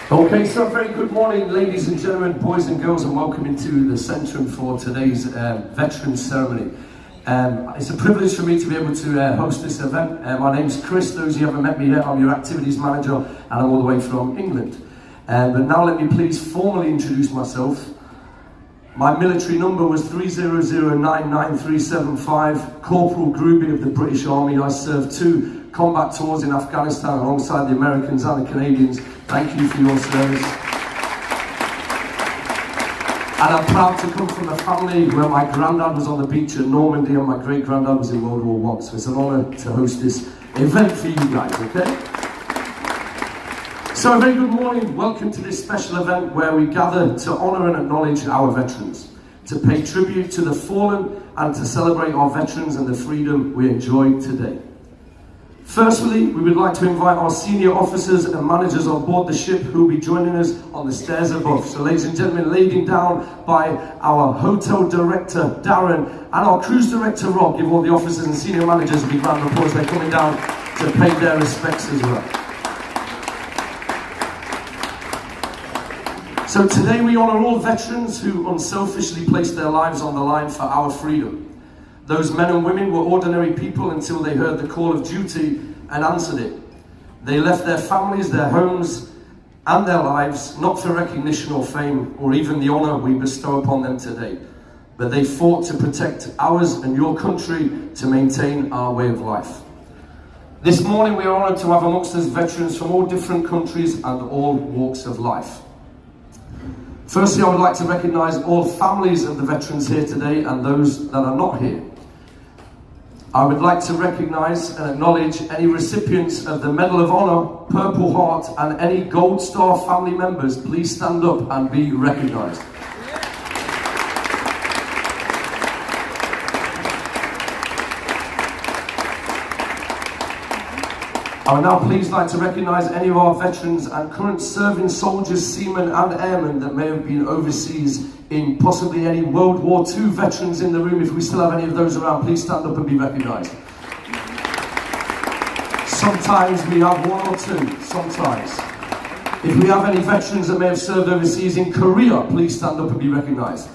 Okay, so very good morning, ladies and gentlemen, boys and girls, and welcome into the Centrum for today's Veterans Ceremony. It's a privilege for me to be able to host this event. My name's Chris. Those of you who haven't met me yet, I'm your activities manager, and I'm all the way from England. But now let me please formally introduce myself. My military number was 300999375, Corporal Gruby of the British Army. I served 2 combat tours in Afghanistan alongside the Americans and the Canadians. Thank you for your service. And I'm proud to come from a family where my granddad was on the beach at Normandy and my great-granddad was in World War I. So it's an honour to host this event for you guys, okay? So a very good morning. Welcome to this special event where we gather to honour and acknowledge our veterans, to pay tribute to the fallen and to celebrate our veterans and the freedom we enjoy today. Firstly, we would like to invite our senior officers and managers on board the ship who will be joining us on the stairs above. So ladies and gentlemen, leading down by our hotel director, Darren, and our cruise director, Rob. Give all the officers and senior managers a big round of applause. They're coming down to pay their respects as well. So today we honour all veterans who unselfishly placed their lives on the line for our freedom. Those men and women were ordinary people until they heard the call of duty and answered it. They left their families, their homes, and their lives, not for recognition or fame, or even the honour we bestow upon them today, but they fought to protect ours and your country, to maintain our way of life. This morning we are honoured to have amongst us veterans from all different countries and all walks of life. Firstly, I would like to recognise all families of the veterans here today and those that are not here. I would like to recognise and acknowledge any recipients of the Medal of Honour, Purple Heart, and any Gold Star family members. Please stand up and be recognised. I would now please like to recognise any of our veterans and current serving soldiers, seamen and airmen that may have been overseas in possibly any World War II veterans in the room. If we still have any of those around, please stand up and be recognised. Sometimes we have 1 or 2, sometimes. If we have any veterans that may have served overseas in Korea, please stand up and be recognised.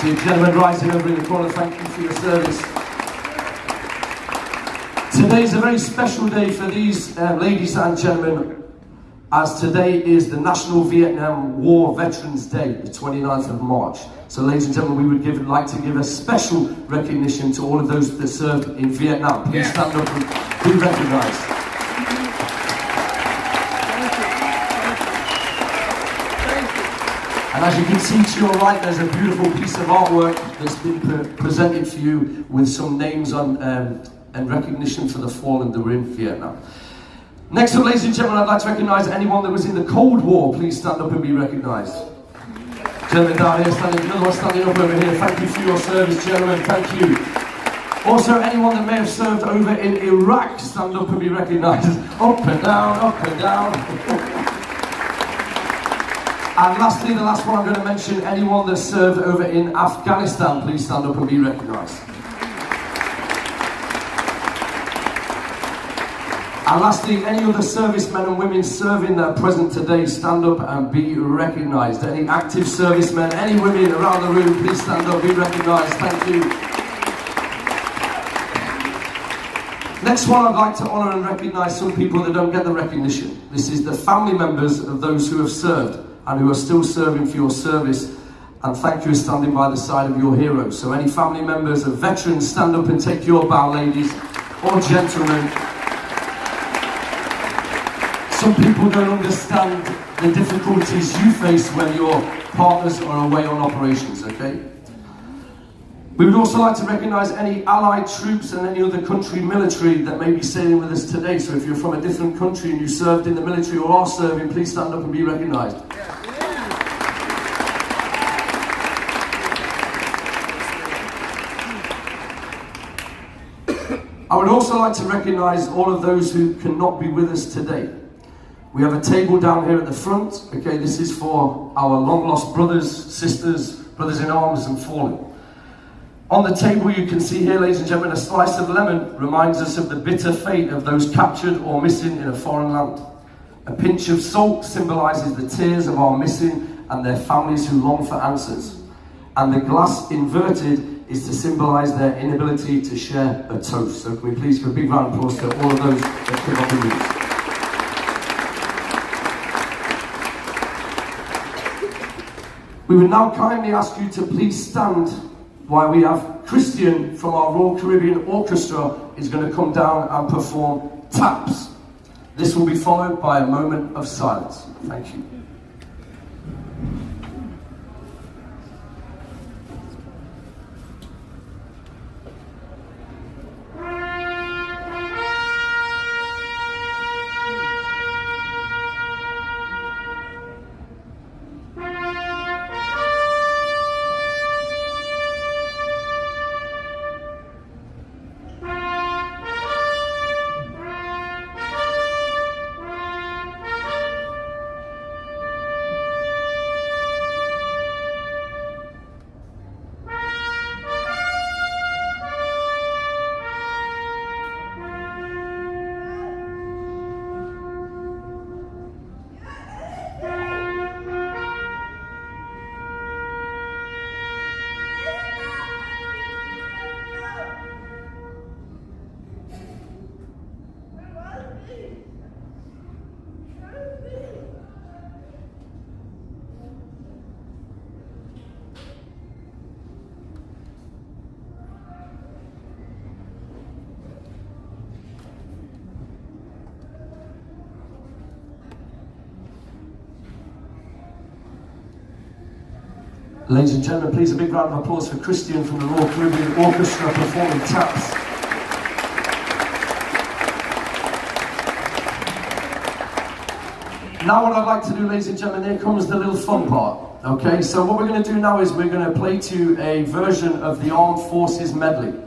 See a gentleman rising over in the corner, thank you for your service. Today is a very special day for these ladies and gentlemen, as today is the National Vietnam War Veterans Day, the 29th of March. So ladies and gentlemen, we would like to give a special recognition to all of those that served in Vietnam. Please stand up and be recognised. And as you can see to your right, there's a beautiful piece of artwork that's been presented for you with some names on and recognition for the fallen that were in Vietnam. Next up, ladies and gentlemen, I'd like to recognise anyone that was in the Cold War. Please stand up and be recognised. Gentlemen down here, another one standing up over here. Thank you for your service, gentlemen, thank you. Also, anyone that may have served over in Iraq, stand up and be recognised. Up and down, up and down. And lastly, the last one I'm going to mention, anyone that served over in Afghanistan, please stand up and be recognised. And lastly, any other servicemen and women serving that are present today, stand up and be recognised. Any active servicemen, any women around the room, please stand up, be recognised. Thank you. Next one, I'd like to honour and recognise some people that don't get the recognition. This is the family members of those who have served and who are still serving for your service. And thank you for standing by the side of your heroes. So any family members of veterans, stand up and take your bow, ladies or gentlemen. Some people don't understand the difficulties you face when your partners are away on operations, okay? We would also like to recognise any allied troops and any other country military that may be sailing with us today. So if you're from a different country and you served in the military or are serving, please stand up and be recognised. I would also like to recognise all of those who cannot be with us today. We have a table down here at the front. Okay, this is for our long lost brothers, sisters, brothers in arms and fallen. On the table you can see here, ladies and gentlemen, a slice of lemon reminds us of the bitter fate of those captured or missing in a foreign land. A pinch of salt symbolizes the tears of our missing and their families who long for answers. And the glass inverted is to symbolize their inability to share a toast. So can we please give a big round of applause to all of those that came up with these. We would now kindly ask you to please stand while we have Christian from our Royal Caribbean Orchestra is going to come down and perform taps. This will be followed by a moment of silence. Thank you. Ladies and gentlemen, please a big round of applause for Christian from the Royal Caribbean Orchestra performing taps. Now what I'd like to do, ladies and gentlemen, here comes the little fun part. Okay, so what we're going to do now is we're going to play to a version of the Armed Forces medley.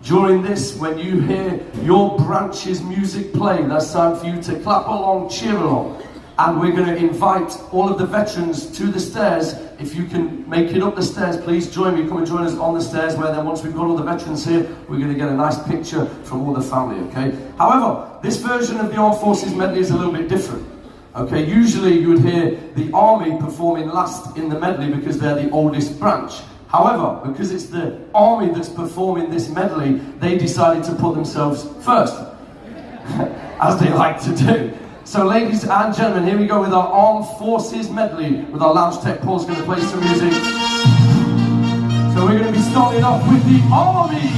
During this, when you hear your branch's music play, that's time for you to clap along, cheer along. And we're going to invite all of the veterans to the stairs. If you can make it up the stairs, please join me. Come and join us on the stairs, where then once we've got all the veterans here, we're going to get a nice picture from all the family, okay? However, this version of the Armed Forces medley is a little bit different. Okay, usually you would hear the army performing last in the medley because they're the oldest branch. However, because it's the army that's performing this medley, they decided to put themselves first, as they like to do. So ladies and gentlemen, here we go with our Armed Forces medley, with our lounge tech Paul's going to play some music. So we're going to be starting off with the army.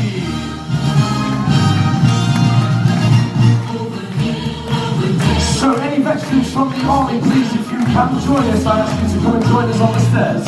So any veterans from the army, please, if you can join us, I ask you to come and join us on the stairs.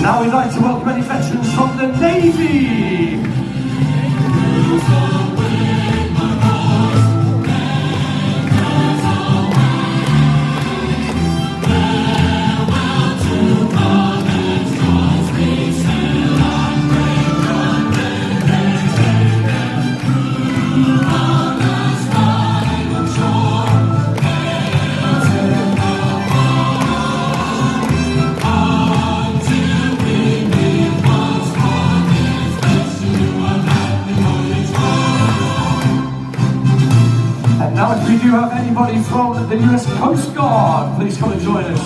Now we'd like to welcome any veterans from the Navy. Now if we do have anybody from the US Coast Guard, please come and join us.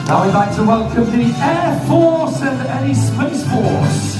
Now we'd like to welcome the Air Force and any Space Force.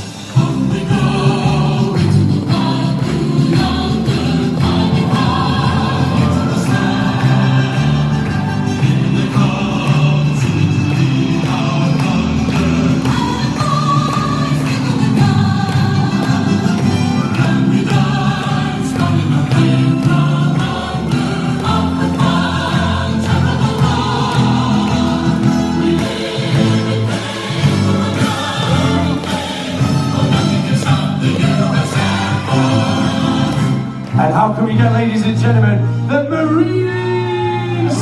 Can we get, ladies and gentlemen, the Marines?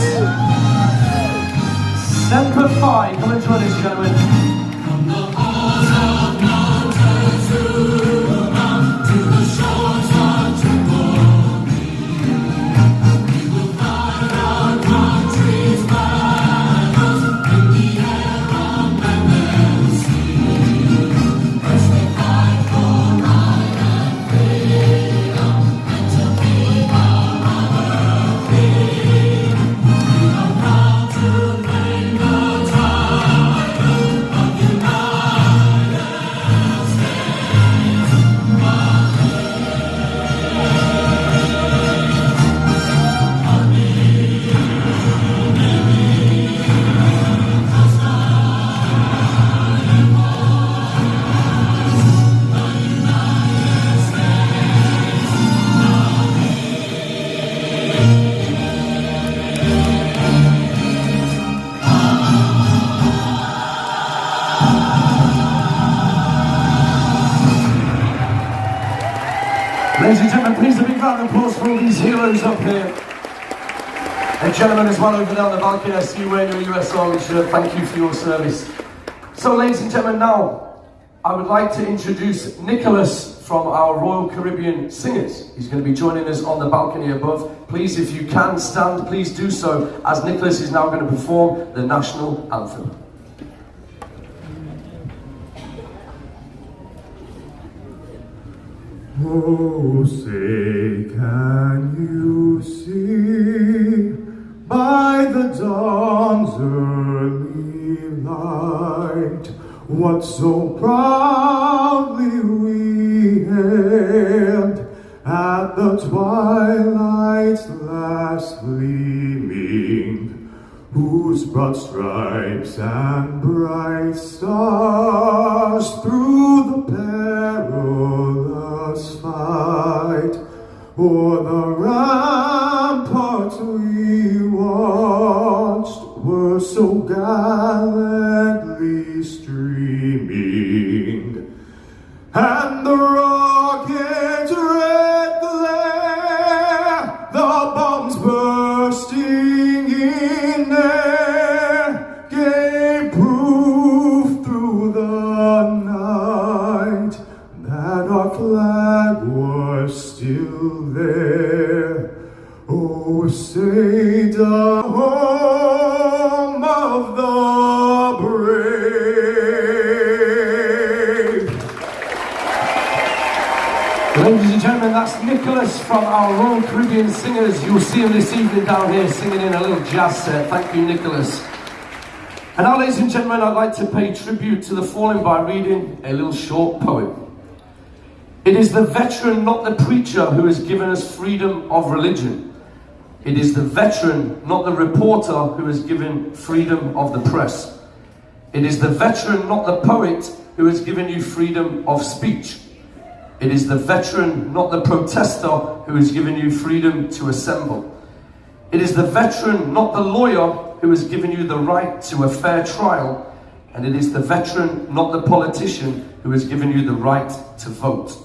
Semper Fi. Come and join us, gentlemen. From the halls of mountains to the mount, to the shores of Tripoli, we will fight our country's battles in the air, on land and sea. First we fight for right and freedom, and to keep our mother free. We are proud to claim the title of United States. Ladies and gentlemen, please a big round of applause for all these heroes up here. And gentlemen as well over there on the balcony, I see you wearing your US Army shirt. Thank you for your service. So ladies and gentlemen, now I would like to introduce Nicholas from our Royal Caribbean Singers. He's going to be joining us on the balcony above. Please, if you can stand, please do so, as Nicholas is now going to perform the national anthem. Oh, say, can you see by the dawn's early light what so proudly we hailed at the twilight's last gleaming, whose broad stripes and bright stars through the perilous fight o'er the ramparts we watched were so gallantly streaming, and the rocket's red glare, the bombs bursting in air, gave proof through the night that our flag was still there. Oh, say the home of the brave. Ladies and gentlemen, that's Nicholas from our Royal Caribbean Singers. You'll see him this evening down here singing in a little jazz set. Thank you, Nicholas. And now, ladies and gentlemen, I'd like to pay tribute to the fallen by reading a little short poem. It is the veteran, not the preacher, who has given us freedom of religion. It is the veteran, not the reporter, who has given freedom of the press. It is the veteran, not the poet, who has given you freedom of speech. It is the veteran, not the protester, who has given you freedom to assemble. It is the veteran, not the lawyer, who has given you the right to a fair trial. And it is the veteran, not the politician, who has given you the right to vote.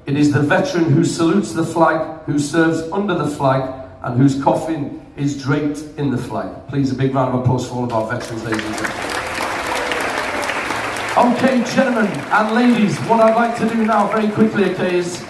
It is the veteran who salutes the flag, who serves under the flag, and whose coffin is draped in the flag. Please, a big round of applause for all of our veterans, ladies and gentlemen. Okay, gentlemen and ladies, what I'd like to do now, very quickly, okay, is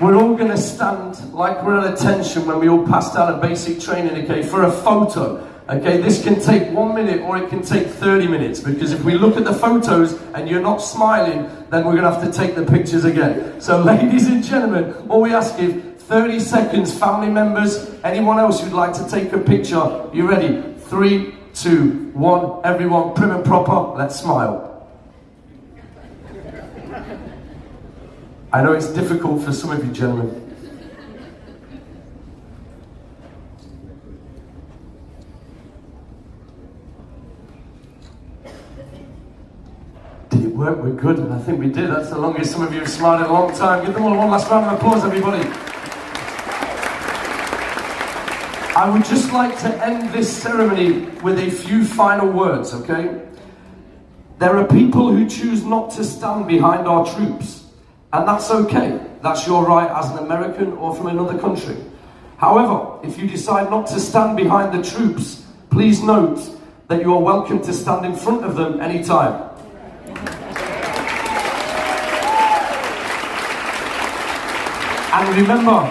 we're all going to stand like we're at attention when we all passed out a basic training, okay, for a photo. Okay, this can take 1 minute or it can take 30 minutes, because if we look at the photos and you're not smiling, then we're going to have to take the pictures again. So ladies and gentlemen, all we ask is 30 seconds, family members, anyone else who'd like to take a picture. You ready? 3, 2, 1, everyone prim and proper, let's smile. I know it's difficult for some of you gentlemen. Did it work? We're good, and I think we did. That's the longest some of you have smiled in a long time. Give them all one last round of applause, everybody. I would just like to end this ceremony with a few final words, okay? There are people who choose not to stand behind our troops, and that's okay. That's your right as an American or from another country. However, if you decide not to stand behind the troops, please note that you are welcome to stand in front of them anytime. And remember,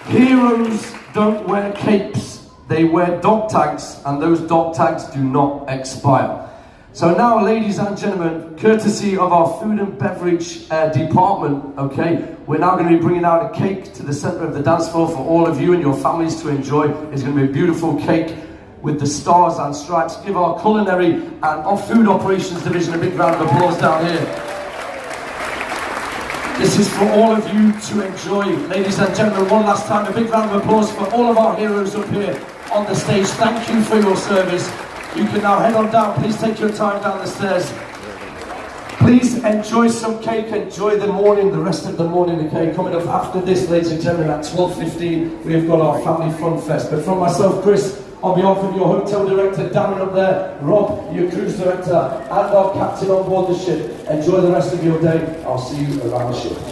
heroes don't wear capes, they wear dog tags, and those dog tags do not expire. So now, ladies and gentlemen, courtesy of our food and beverage department, okay, we're now going to be bringing out a cake to the center of the dance floor for all of you and your families to enjoy. It's going to be a beautiful cake with the stars and stripes. Give our culinary and our food operations division a big round of applause down here. This is for all of you to enjoy. Ladies and gentlemen, one last time, a big round of applause for all of our heroes up here on the stage. Thank you for your service. You can now head on down. Please take your time down the stairs. Please enjoy some cake. Enjoy the morning, the rest of the morning, okay? Coming up after this, ladies and gentlemen, at 12:15, we have got our Family Fun Fest. But from myself, Chris, on behalf of your hotel director, Darren up there, Rob, your cruise director, and our captain on board the ship, enjoy the rest of your day. I'll see you around the ship.